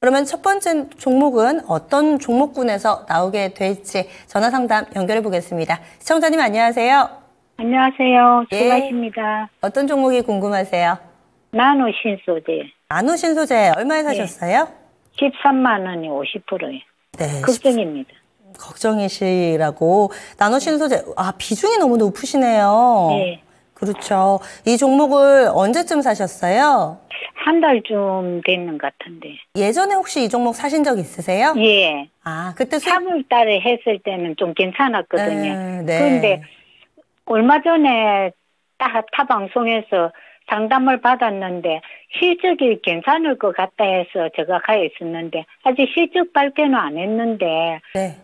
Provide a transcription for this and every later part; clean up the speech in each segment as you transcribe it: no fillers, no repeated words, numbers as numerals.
그러면 첫 번째 종목은 어떤 종목군에서 나오게 될지 전화 상담 연결해 보겠습니다. 시청자님 안녕하세요. 안녕하세요. 예. 수고하십니다. 어떤 종목이 궁금하세요? 나노 신소재. 나노 신소재 얼마에 사셨어요? 13만 원이 50%예요. 네. 걱정입니다. 걱정이시라고. 나노 신소재, 비중이 너무 높으시네요. 네. 그렇죠. 이 종목을 언제쯤 사셨어요? 한 달쯤 됐는 것 같은데. 예전에 혹시 이 종목 사신 적 있으세요? 예. 그때 3월 달에 했을 때는 좀 괜찮았거든요. 네. 그런데 얼마 전에 타 방송에서 상담을 받았는데 실적이 괜찮을 것 같다 해서 제가 가 있었는데 아직 실적 발표는 안 했는데 네.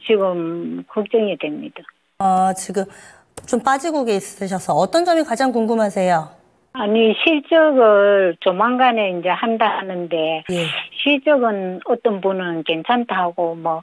지금 걱정이 됩니다. 지금 좀 빠지고 있으셔서 어떤 점이 가장 궁금하세요? 아니 실적을 조만간에 이제 한다 하는데 예. 실적은 어떤 분은 괜찮다 하고 뭐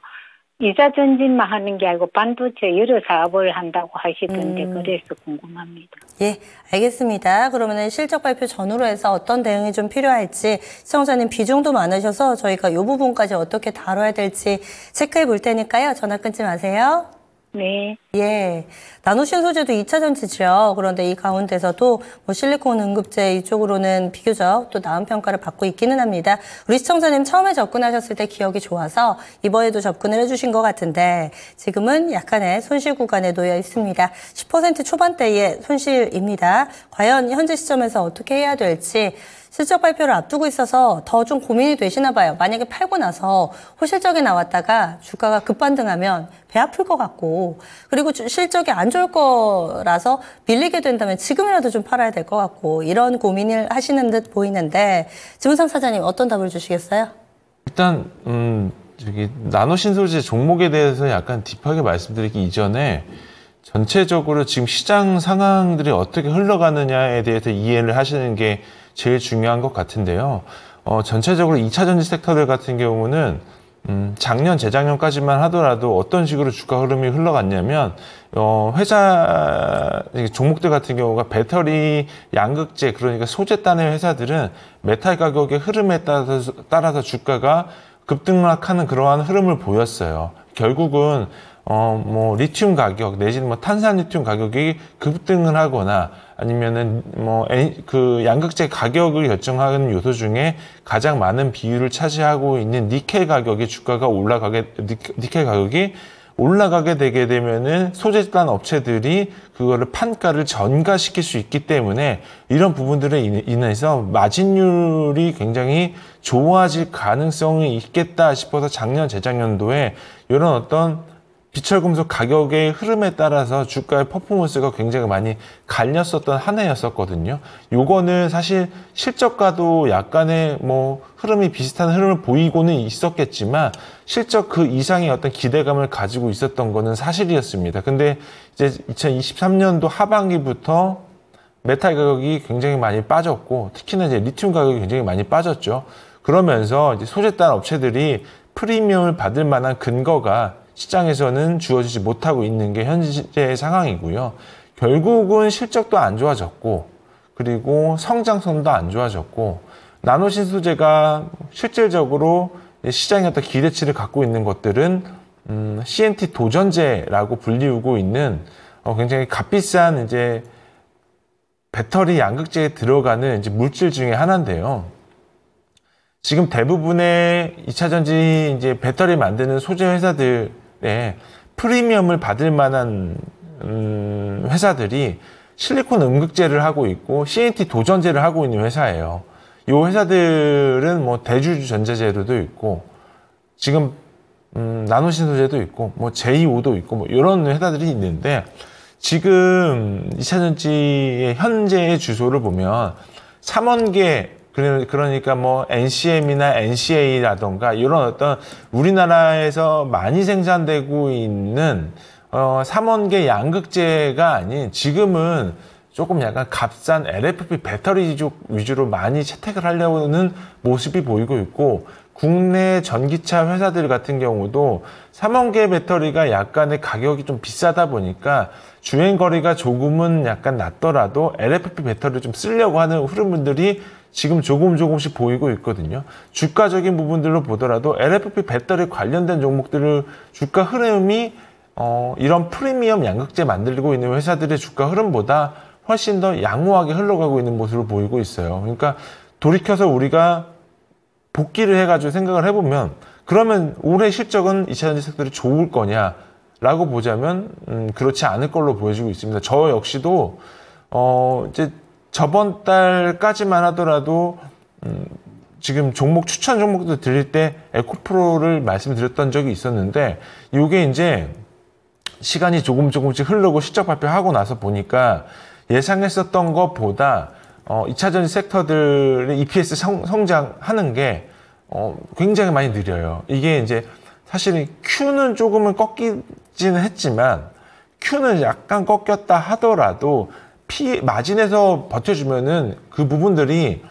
이자 전진만 하는 게 아니고 반도체 여러 사업을 한다고 하시던데 그래서 궁금합니다. 예, 알겠습니다. 그러면은 실적 발표 전후로 해서 어떤 대응이 좀 필요할지 시청자님 비중도 많으셔서 저희가 이 부분까지 어떻게 다뤄야 될지 체크해 볼 테니까요. 전화 끊지 마세요. 네. 예. 나노신 소재도 2차 전지죠. 그런데 이 가운데서도 실리콘 응급제 이쪽으로는 비교적 또 나은 평가를 받고 있기는 합니다. 우리 시청자님 처음에 접근하셨을 때 기억이 좋아서 이번에도 접근을 해주신 것 같은데 지금은 약간의 손실 구간에 놓여 있습니다. 10% 초반대의 손실입니다. 과연 현재 시점에서 어떻게 해야 될지 실적 발표를 앞두고 있어서 더 좀 고민이 되시나 봐요. 만약에 팔고 나서 호실적이 나왔다가 주가가 급반등하면 배 아플 것 같고 그리고 실적이 안 좋을 거라서 밀리게 된다면 지금이라도 좀 팔아야 될 것 같고 이런 고민을 하시는 듯 보이는데 지문상 사장님 어떤 답을 주시겠어요? 일단 나노 신소재 종목에 대해서 약간 딥하게 말씀드리기 이전에 전체적으로 지금 시장 상황들이 어떻게 흘러가느냐에 대해서 이해를 하시는 게 제일 중요한 것 같은데요. 전체적으로 2차 전지 섹터들 같은 경우는 작년, 재작년까지만 하더라도 어떤 식으로 주가 흐름이 흘러갔냐면 회사 종목들 같은 경우가 배터리 양극재 그러니까 소재 딴의 회사들은 메탈 가격의 흐름에 따라서 주가가 급등락하는 그러한 흐름을 보였어요. 결국은 리튬 가격 내지는 탄산 리튬 가격이 급등을 하거나 아니면은 그 양극재 가격을 결정하는 요소 중에 가장 많은 비율을 차지하고 있는 니켈 가격이 니켈 가격이 올라가게 되게 되면은 소재단 업체들이 그거를 판가를 전가시킬 수 있기 때문에 이런 부분들에 인해서 마진율이 굉장히 좋아질 가능성이 있겠다 싶어서 작년, 재작년도에 이런 어떤 비철금속 가격의 흐름에 따라서 주가의 퍼포먼스가 굉장히 많이 갈렸었던 한 해였었거든요. 요거는 사실 실적과도 약간의 흐름이 비슷한 흐름을 보이고는 있었겠지만 실적 그 이상의 어떤 기대감을 가지고 있었던 거는 사실이었습니다. 근데 이제 2023년도 하반기부터 메탈 가격이 굉장히 많이 빠졌고 특히나 이제 리튬 가격이 굉장히 많이 빠졌죠. 그러면서 이제 소재단 업체들이 프리미엄을 받을 만한 근거가 시장에서는 주어지지 못하고 있는 게 현재의 상황이고요. 결국은 실적도 안 좋아졌고 그리고 성장성도 안 좋아졌고 나노 신소재가 실질적으로 시장의 어떤 기대치를 갖고 있는 것들은 CNT 도전제라고 불리우고 있는 굉장히 값비싼 이제 배터리 양극재에 들어가는 이제 물질 중에 하나인데요. 지금 대부분의 2차 전지 이제 배터리 만드는 소재 회사들의 프리미엄을 받을 만한 회사들이 실리콘 음극재를 하고 있고 CNT 도전제를 하고 있는 회사예요. 이 회사들은 대주주 전자재료도 있고 지금 나노신소재도 있고 제2오도 있고 이런 회사들이 있는데 지금 2차 전지의 현재의 주소를 보면 3원계 그러니까 NCM이나 NCA라던가 이런 어떤 우리나라에서 많이 생산되고 있는 3원계 양극재가 아닌 지금은 조금 약간 값싼 LFP 배터리 위주로 많이 채택을 하려는 모습이 보이고 있고 국내 전기차 회사들 같은 경우도 3원계 배터리가 약간의 가격이 좀 비싸다 보니까 주행거리가 조금은 약간 낮더라도 LFP 배터리를 좀 쓰려고 하는 흐름들이 지금 조금씩 보이고 있거든요. 주가적인 부분들로 보더라도 LFP 배터리 관련된 종목들의 주가 흐름이 이런 프리미엄 양극재 만들고 있는 회사들의 주가 흐름보다 훨씬 더 양호하게 흘러가고 있는 모습을 보이고 있어요. 그러니까 돌이켜서 우리가 복귀를 해가지고 생각을 해보면 그러면 올해 실적은 2차전지 섹터이 좋을 거냐라고 보자면 그렇지 않을 걸로 보여지고 있습니다. 저 역시도 이제 저번 달까지만 하더라도 지금 종목 추천 종목도 드릴 때 에코프로를 말씀드렸던 적이 있었는데 이게 이제 시간이 조금씩 흐르고 실적 발표하고 나서 보니까 예상했었던 것보다 2차전지 섹터들의 EPS 성장하는 게 굉장히 많이 느려요. 이게 이제 사실 Q는 조금은 꺾이지는 했지만 Q는 약간 꺾였다 하더라도 마진에서 버텨주면은 그 부분들이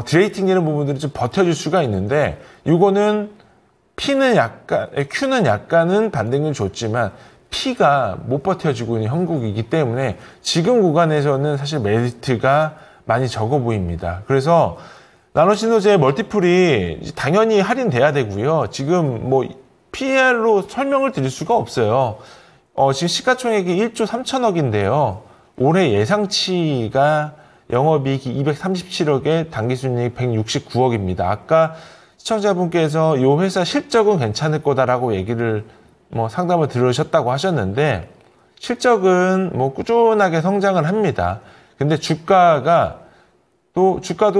디레이팅 되는 부분들이 좀 버텨줄 수가 있는데 이거는 Q는 약간은 반등을 줬지만 P가 못 버텨주고 있는 형국이기 때문에 지금 구간에서는 사실 메리트가 많이 적어 보입니다. 그래서 나노신소재 멀티플이 당연히 할인돼야 되고요. 지금 뭐 PER로 설명을 드릴 수가 없어요. 지금 시가총액이 1조 3천억인데요. 올해 예상치가 영업이익이 237억에 당기순이익 169억입니다. 아까 시청자분께서 이 회사 실적은 괜찮을 거다라고 얘기를 상담을 들으셨다고 하셨는데 실적은 꾸준하게 성장을 합니다. 근데 주가도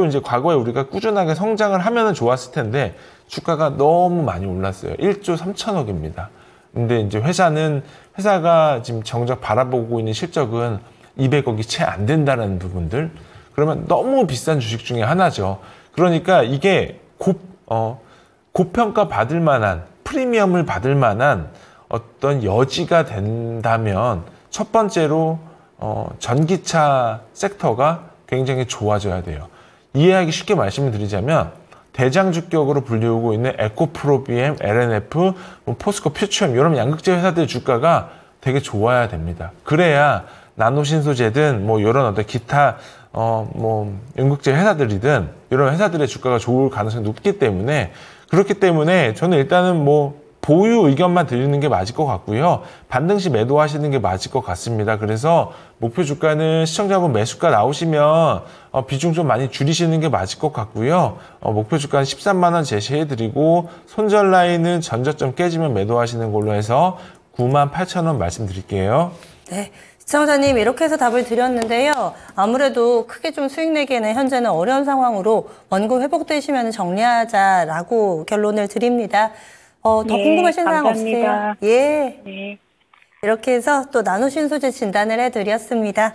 이제 과거에 우리가 꾸준하게 성장을 하면은 좋았을 텐데 주가가 너무 많이 올랐어요. 1조 3천억입니다. 근데 이제 회사가 지금 정작 바라보고 있는 실적은 200억이 채 안 된다는 부분들. 그러면 너무 비싼 주식 중에 하나죠. 그러니까 이게 고평가 받을 만한 프리미엄을 받을 만한 어떤 여지가 된다면 첫 번째로 전기차 섹터가 굉장히 좋아져야 돼요. 이해하기 쉽게 말씀을 드리자면 대장주격으로 불리우고 있는 에코프로비엠, LNF, 포스코 퓨처엠 이런 양극재 회사들의 주가가 되게 좋아야 됩니다. 그래야 나노신소재든 이런 어떤 기타 연극재 회사들이든 이런 회사들의 주가가 좋을 가능성이 높기 때문에 그렇기 때문에 저는 일단은 보유 의견만 드리는 게 맞을 것 같고요. 반등 시 매도하시는 게 맞을 것 같습니다. 그래서 목표 주가는 시청자분 매수가 나오시면 비중 좀 많이 줄이시는 게 맞을 것 같고요. 목표 주가는 13만 원 제시해드리고 손절 라인은 전저점 깨지면 매도하시는 걸로 해서 98,000원 말씀드릴게요. 네. 시청자님 이렇게 해서 답을 드렸는데요. 아무래도 크게 좀 수익 내기에는 현재는 어려운 상황으로 원금 회복되시면 정리하자라고 결론을 드립니다. 더 궁금하신 사항 없으세요? 예. 네. 이렇게 해서 또 나노신소재 진단을 해드렸습니다.